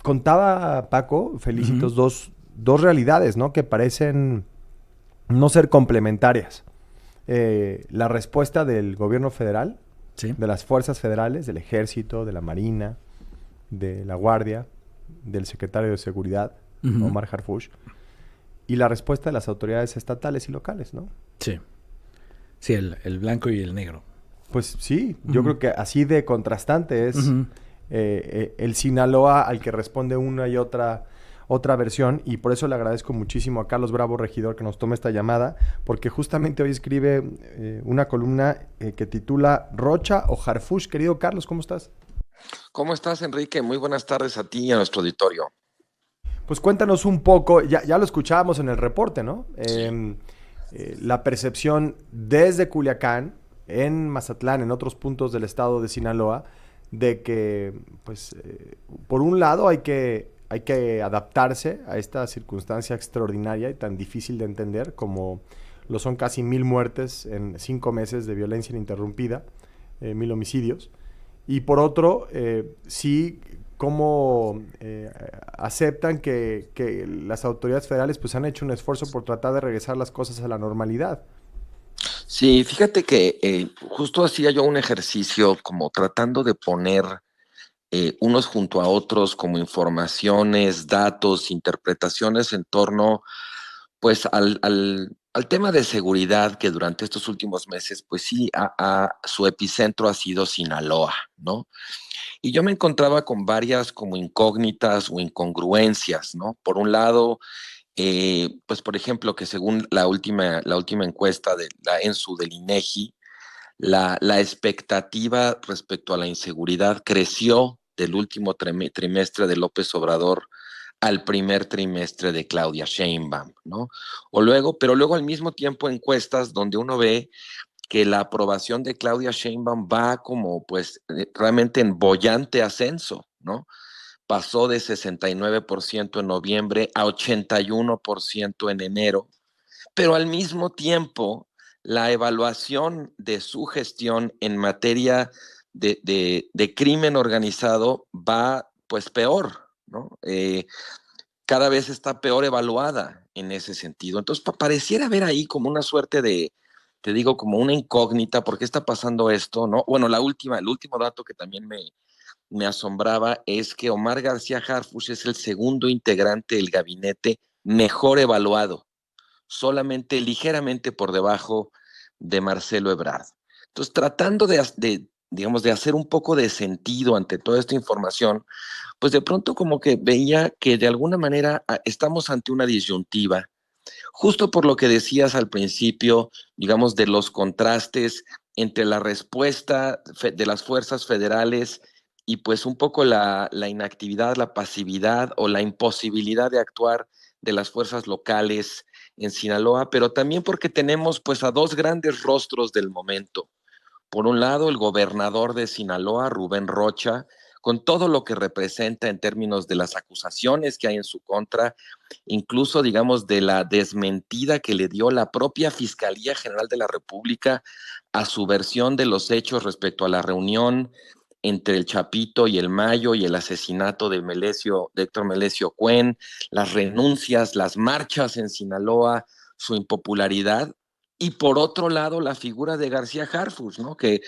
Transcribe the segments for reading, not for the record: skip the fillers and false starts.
contaba Paco, Felicitos, dos realidades, ¿no? Que parecen no ser complementarias. La respuesta del gobierno federal, Sí. de las fuerzas federales, del ejército, de la marina, de la guardia, del secretario de seguridad, Ujú. Omar Harfush, y la respuesta de las autoridades estatales y locales, ¿no? Sí. Sí, el blanco y el negro. Pues sí, yo Ujú. creo que así de contrastante es Ujú. el Sinaloa al que responde una y otra versión, y por eso le agradezco muchísimo a Carlos Bravo, regidor, que nos tome esta llamada, porque justamente hoy escribe una columna que titula Rocha o Harfush. Querido Carlos, ¿cómo estás? ¿Cómo estás, Enrique? Muy buenas tardes a ti y a nuestro auditorio. Pues cuéntanos un poco, ya lo escuchábamos en el reporte, ¿no? Sí. La percepción desde Culiacán, en Mazatlán, en otros puntos del estado de Sinaloa, de que, pues, por un lado hay que adaptarse a esta circunstancia extraordinaria y tan difícil de entender como lo son casi 1000 muertes en 5 meses de violencia ininterrumpida, 1000 homicidios. Y por otro, sí, cómo aceptan que las autoridades federales pues han hecho un esfuerzo por tratar de regresar las cosas a la normalidad. Sí, fíjate que justo hacía yo un ejercicio como tratando de poner unos junto a otros como informaciones, datos, interpretaciones en torno pues al tema de seguridad que durante estos últimos meses pues sí, su epicentro ha sido Sinaloa, ¿no? Y yo me encontraba con varias como incógnitas o incongruencias, ¿no? Por un lado, pues por ejemplo, que según la última encuesta de la ENSU del INEGI, la expectativa respecto a la inseguridad creció del último trimestre de López Obrador al primer trimestre de Claudia Sheinbaum, ¿no? Pero luego al mismo tiempo encuestas donde uno ve que la aprobación de Claudia Sheinbaum va como pues realmente en boyante ascenso, ¿no? Pasó de 69% en noviembre a 81% en enero, pero al mismo tiempo la evaluación de su gestión en materia de crimen organizado va pues peor, ¿no? Cada vez está peor evaluada en ese sentido. Entonces, pareciera haber ahí como una suerte de, te digo, como una incógnita, ¿por qué está pasando esto? ¿No? Bueno, el último dato que también me asombraba es que Omar García Harfuch es el segundo integrante del gabinete mejor evaluado, solamente ligeramente por debajo de Marcelo Ebrard. Entonces, tratando digamos, de hacer un poco de sentido ante toda esta información, pues de pronto como que veía que de alguna manera estamos ante una disyuntiva, justo por lo que decías al principio, digamos, de los contrastes entre la respuesta de las fuerzas federales y pues un poco la inactividad, la pasividad o la imposibilidad de actuar de las fuerzas locales en Sinaloa, pero también porque tenemos pues a dos grandes rostros del momento. Por un lado, el gobernador de Sinaloa, Rubén Rocha, con todo lo que representa en términos de las acusaciones que hay en su contra, incluso, digamos, de la desmentida que le dio la propia Fiscalía General de la República a su versión de los hechos respecto a la reunión entre el Chapito y el Mayo y el asesinato de Héctor Melesio Cuen, las renuncias, las marchas en Sinaloa, su impopularidad, y por otro lado, la figura de García Harfuch, ¿no? Que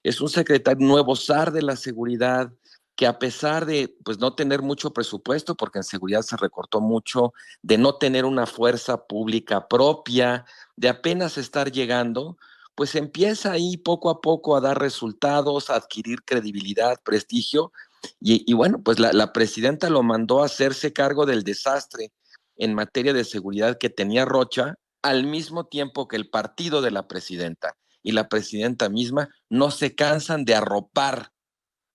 es un secretario nuevo zar de la seguridad, que a pesar de pues, no tener mucho presupuesto, porque en seguridad se recortó mucho, de no tener una fuerza pública propia, de apenas estar llegando, pues empieza ahí poco a poco a dar resultados, a adquirir credibilidad, prestigio, y bueno, pues la presidenta lo mandó a hacerse cargo del desastre en materia de seguridad que tenía Rocha, al mismo tiempo que el partido de la presidenta y la presidenta misma no se cansan de arropar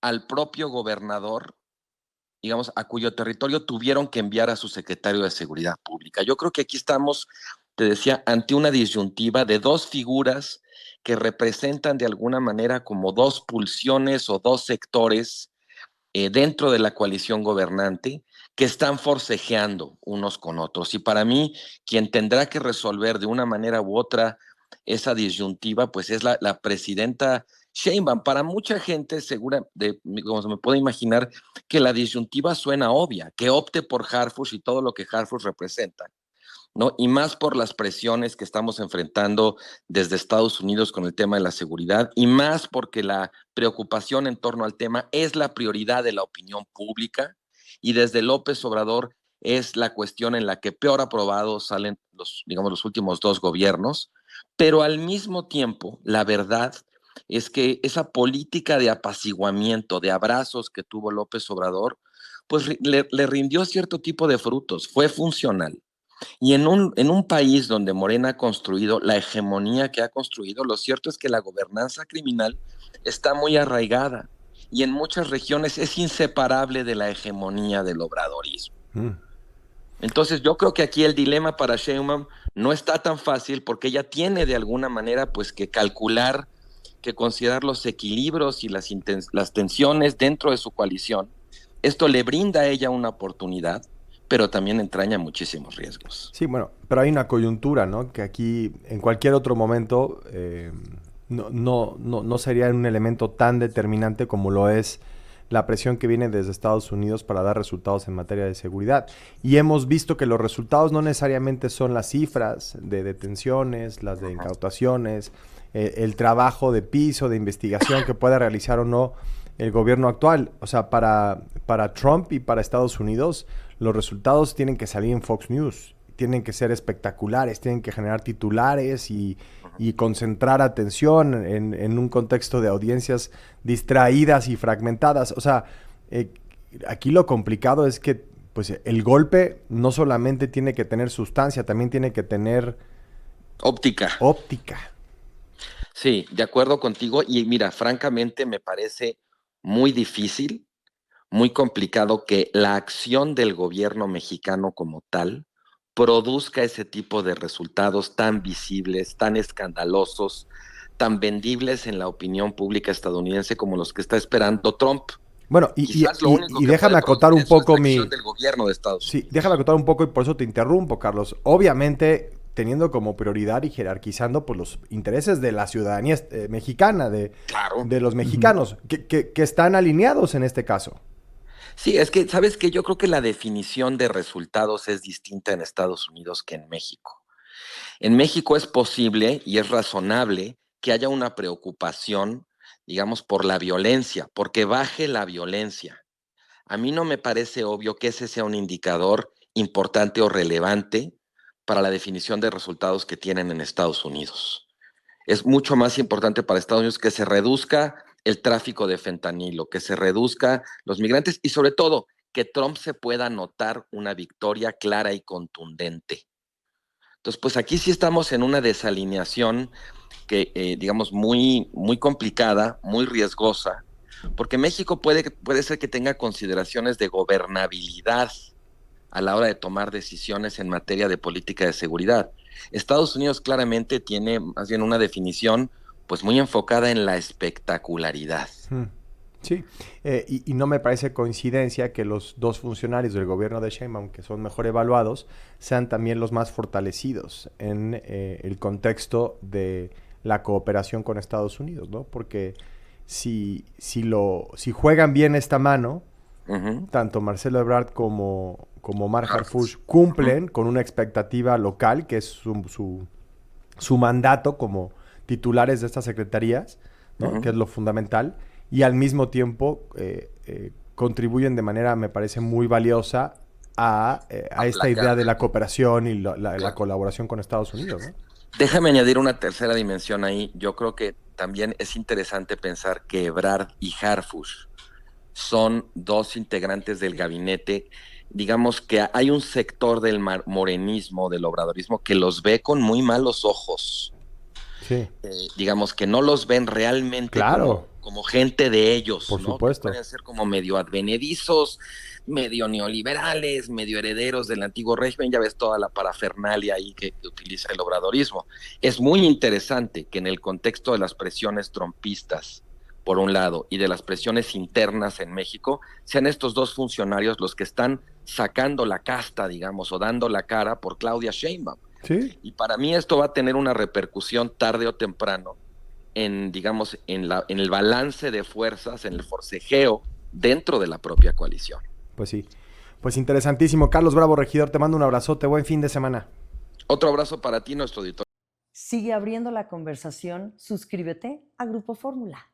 al propio gobernador, digamos, a cuyo territorio tuvieron que enviar a su secretario de Seguridad Pública. Yo creo que aquí estamos, te decía, ante una disyuntiva de dos figuras que representan de alguna manera como dos pulsiones o dos sectores dentro de la coalición gobernante que están forcejeando unos con otros. Y para mí, quien tendrá que resolver de una manera u otra esa disyuntiva, pues es la presidenta Sheinbaum. Para mucha gente, como se me puede imaginar, que la disyuntiva suena obvia, que opte por Harfuch y todo lo que Harfuch representa, ¿no? Y más por las presiones que estamos enfrentando desde Estados Unidos con el tema de la seguridad, y más porque la preocupación en torno al tema es la prioridad de la opinión pública, y desde López Obrador es la cuestión en la que peor aprobados salen los últimos dos gobiernos, pero al mismo tiempo, la verdad es que esa política de apaciguamiento, de abrazos que tuvo López Obrador, pues le rindió cierto tipo de frutos, fue funcional. Y en un país donde Morena ha construido la hegemonía que ha construido, lo cierto es que la gobernanza criminal está muy arraigada y en muchas regiones es inseparable de la hegemonía del obradorismo. Entonces yo creo que aquí el dilema para Sheinbaum no está tan fácil, porque ella tiene de alguna manera pues que calcular, que considerar los equilibrios y las tensiones dentro de su coalición. Esto le brinda a ella una oportunidad, pero también entraña muchísimos riesgos. Sí, bueno, pero hay una coyuntura, ¿no? Que aquí, en cualquier otro momento, no sería un elemento tan determinante como lo es la presión que viene desde Estados Unidos para dar resultados en materia de seguridad. Y hemos visto que los resultados no necesariamente son las cifras de detenciones, las de incautaciones, el trabajo de piso, de investigación que pueda realizar o no el gobierno actual. O sea, para Trump y para Estados Unidos, los resultados tienen que salir en Fox News, tienen que ser espectaculares, tienen que generar titulares y concentrar atención en un contexto de audiencias distraídas y fragmentadas. O sea, aquí lo complicado es que pues, el golpe no solamente tiene que tener sustancia, también tiene que tener óptica. Sí, de acuerdo contigo. Y mira, francamente me parece muy difícil, muy complicado que la acción del gobierno mexicano como tal produzca ese tipo de resultados tan visibles, tan escandalosos, tan vendibles en la opinión pública estadounidense como los que está esperando Trump. Bueno, y déjame acotar un poco del gobierno de Estados Unidos. Sí, déjame acotar un poco y por eso te interrumpo, Carlos. Obviamente, teniendo como prioridad y jerarquizando pues, los intereses de la ciudadanía mexicana, de los mexicanos, que están alineados en este caso. Sí, es que, ¿sabes qué? Yo creo que la definición de resultados es distinta en Estados Unidos que en México. En México es posible y es razonable que haya una preocupación, digamos, por la violencia, porque baje la violencia. A mí no me parece obvio que ese sea un indicador importante o relevante para la definición de resultados que tienen en Estados Unidos. Es mucho más importante para Estados Unidos que se reduzca el tráfico de fentanilo, que se reduzca los migrantes y sobre todo que Trump se pueda notar una victoria clara y contundente. Entonces, pues aquí sí estamos en una desalineación que, digamos, muy, muy complicada, muy riesgosa, porque México puede ser que tenga consideraciones de gobernabilidad a la hora de tomar decisiones en materia de política de seguridad. Estados Unidos claramente tiene más bien una definición pues muy enfocada en la espectacularidad. Sí, y no me parece coincidencia que los dos funcionarios del gobierno de Sheinbaum, que son mejor evaluados, sean también los más fortalecidos en el contexto de la cooperación con Estados Unidos, ¿no? Porque si juegan bien esta mano, tanto Marcelo Ebrard como Omar Harfuch cumplen con una expectativa local, que es su mandato como titulares de estas secretarías, ¿no? Que es lo fundamental, y al mismo tiempo contribuyen de manera, me parece, muy valiosa a esta idea de la cooperación y la colaboración con Estados Unidos, ¿no? Déjame añadir una tercera dimensión ahí. Yo creo que también es interesante pensar que Ebrard y Harfuch son dos integrantes del gabinete. Digamos que hay un sector del morenismo, del obradorismo, que los ve con muy malos ojos. Sí. Digamos que no los ven realmente como gente de ellos. Por ¿no? supuesto. Que pueden ser como medio advenedizos, medio neoliberales, medio herederos del antiguo régimen. Ya ves toda la parafernalia ahí que utiliza el obradorismo. Es muy interesante que en el contexto de las presiones trompistas, por un lado, y de las presiones internas en México, sean estos dos funcionarios los que están sacando la casta, digamos, o dando la cara por Claudia Sheinbaum. Sí. Y para mí esto va a tener una repercusión tarde o temprano digamos, en el balance de fuerzas, en el forcejeo dentro de la propia coalición. Pues sí. Pues interesantísimo. Carlos Bravo, regidor, te mando un abrazote. Buen fin de semana. Otro abrazo para ti, nuestro auditor. Sigue abriendo la conversación. Suscríbete a Grupo Fórmula.